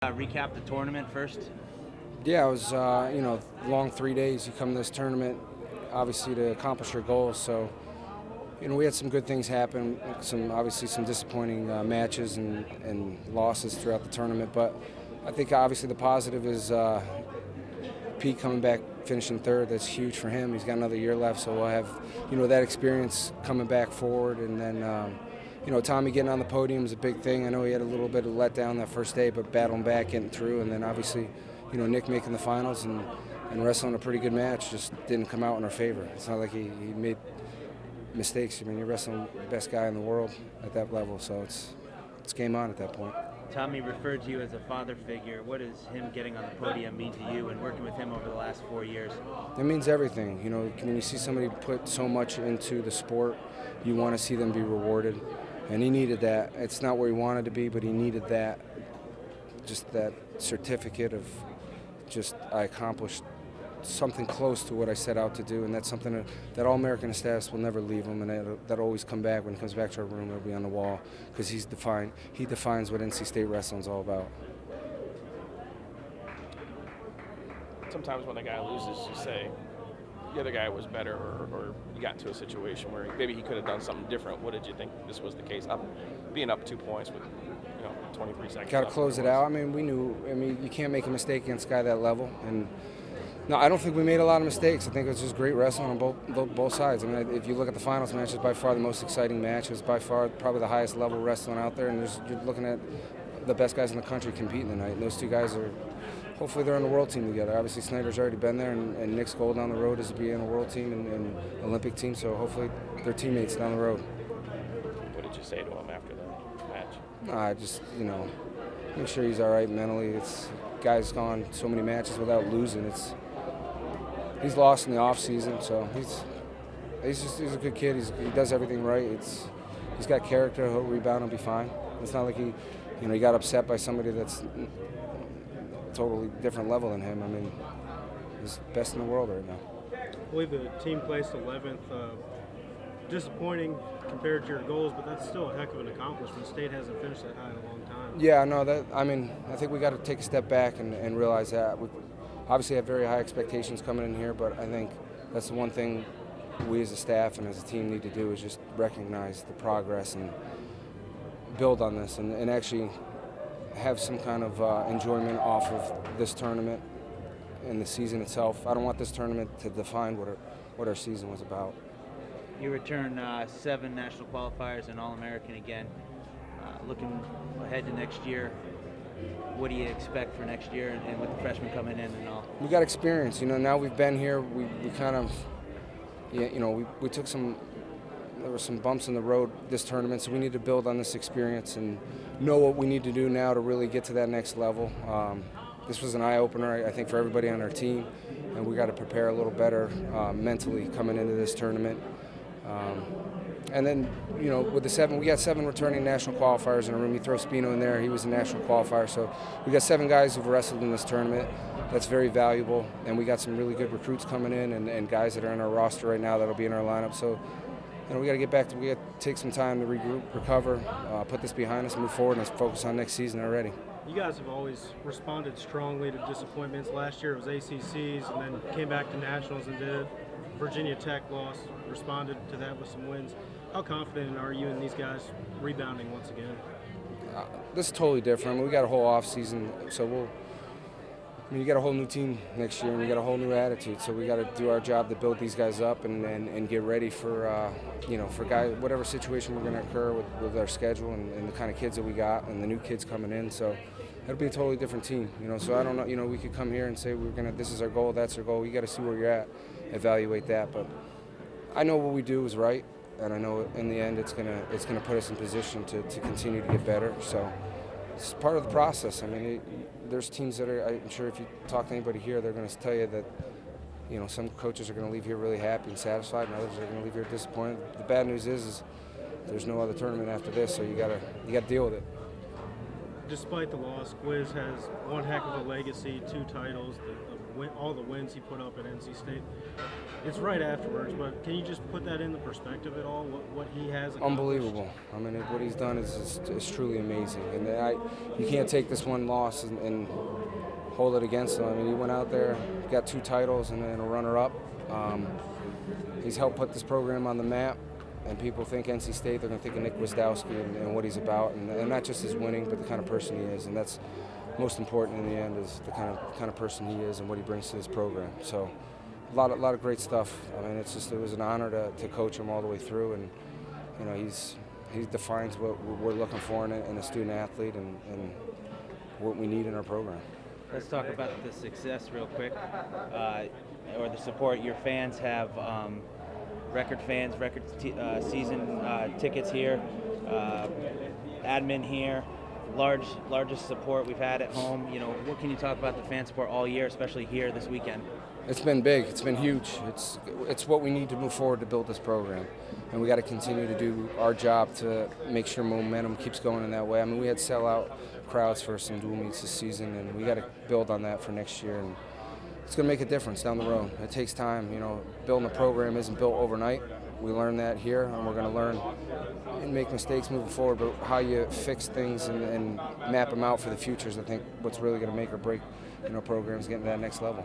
Recap the tournament first. Yeah, it was long 3 days. You come to this tournament, obviously to accomplish your goals. So, we had some good things happen. Some disappointing matches and losses throughout the tournament. But I think obviously the positive is Pete coming back, finishing third. That's huge for him. He's got another year left, so we'll have that experience coming back forward, and then. Tommy getting on the podium is a big thing. I know he had a little bit of letdown that first day, but battling back, getting through, and then obviously, Nick making the finals and wrestling a pretty good match just didn't come out in our favor. It's not like he made mistakes. I mean, you're wrestling the best guy in the world at that level, so it's game on at that point. Tommy referred to you as a father figure. What does him getting on the podium mean to you and working with him over the last 4 years? It means everything. When you see somebody put so much into the sport, you want to see them be rewarded. And he needed that. It's not where he wanted to be, but he needed that, just that certificate of just I accomplished something close to what I set out to do, and that's something that all American staffs will never leave him, and that'll always come back. When he comes back to our room, it'll be on the wall, because he defines what NC State wrestling is all about. Sometimes when a guy loses, you say the other guy was better, or you got into a situation where maybe he could have done something different. What did you think this was the case? Being up 2 points with 23 seconds. Got to close it out. I mean, we knew. I mean, you can't make a mistake against a guy that level. And no, I don't think we made a lot of mistakes. I think it was just great wrestling on both sides. I mean, if you look at the finals match, it's by far the most exciting match. It's by far probably the highest level wrestling out there. And you're looking at the best guys in the country competing tonight. And those two guys are. Hopefully they're on the world team together. Obviously Snyder's already been there, and Nick's goal down the road is to be in a world team and Olympic team, so hopefully they're teammates down the road. What did you say to him after the match? I just, make sure he's all right mentally. Guy's gone so many matches without losing. He's lost in the off season, so he's a good kid. He does everything right. He's got character. He'll rebound and be fine. It's not like he got upset by somebody that's totally different level than him. I mean, he's best in the world right now. I believe the team placed 11th. Disappointing compared to your goals, but that's still a heck of an accomplishment. State hasn't finished that high in a long time. Yeah, no, I think we got to take a step back and realize that. We obviously have very high expectations coming in here, but I think that's the one thing we as a staff and as a team need to do is just recognize the progress and build on this and actually have some kind of enjoyment off of this tournament and the season itself. I don't want this tournament to define what our season was about. You return 7 national qualifiers and All-American again. Looking ahead to next year, what do you expect for next year and with the freshmen coming in and all? We got experience. Now we've been here. We kind of, we took there were some bumps in the road this tournament, so we need to build on this experience and know what we need to do now to really get to that next level. This was an eye-opener, I think, for everybody on our team, and we got to prepare a little better mentally coming into this tournament. And then, with we got 7 returning national qualifiers in a room. You throw Spino in there, he was a national qualifier. So we got 7 guys who've wrestled in this tournament. That's very valuable. And we got some really good recruits coming in and guys that are in our roster right now that'll be in our lineup. So, we got to get back we got to take some time to regroup, recover, put this behind us, move forward, and focus on next season already. You guys have always responded strongly to disappointments. Last year it was ACCs, and then came back to nationals and did it. Virginia Tech lost, responded to that with some wins. How confident are you in these guys rebounding once again? This is totally different. We got a whole off season, so you got a whole new team next year, and we got a whole new attitude. So we got to do our job to build these guys up and get ready for for guys, whatever situation we're going to occur with our schedule and the kind of kids that we got and the new kids coming in. So it'll be a totally different team. So I don't know. We could come here and say this is our goal, that's our goal. You got to see where you're at, evaluate that. But I know what we do is right, and I know in the end it's gonna put us in position to continue to get better. So it's part of the process. I mean, there's teams that I'm sure if you talk to anybody here, they're going to tell you that, some coaches are going to leave here really happy and satisfied, and others are going to leave here disappointed. The bad news is there's no other tournament after this, so you got to deal with it. Despite the loss, Quiz has one heck of a legacy, 2 titles, the all the wins he put up at NC State. It's right afterwards, but can you just put that into perspective at all? What he has accomplished? Unbelievable. I mean, what he's done is truly amazing, and you can't take this one loss and hold it against him. I mean, he went out there, got 2 titles, and then a runner-up. He's helped put this program on the map, and people think NC State, they're going to think of Nick Wisdowski and what he's about, and not just his winning, but the kind of person he is, and that's most important in the end is the kind of person he is and what he brings to this program. So, a lot of great stuff. I mean, it was an honor to coach him all the way through, and you know, he defines what we're looking for in a student athlete and what we need in our program. Let's talk about the success real quick, or the support your fans have. Record fans, season tickets here, admin here, largest support we've had at home. You know, what can you talk about the fan support all year, especially here this weekend? It's been big. It's been huge. It's what we need to move forward to build this program, and we got to continue to do our job to make sure momentum keeps going in that way. I mean, we had sellout crowds for some dual meets this season, and we got to build on that for next year. And it's going to make a difference down the road. It takes time. You know, building a program isn't built overnight. We learned that here, and we're going to learn and make mistakes moving forward. But how you fix things and map them out for the future is, I think, what's really going to make or break, you know, programs getting to that next level.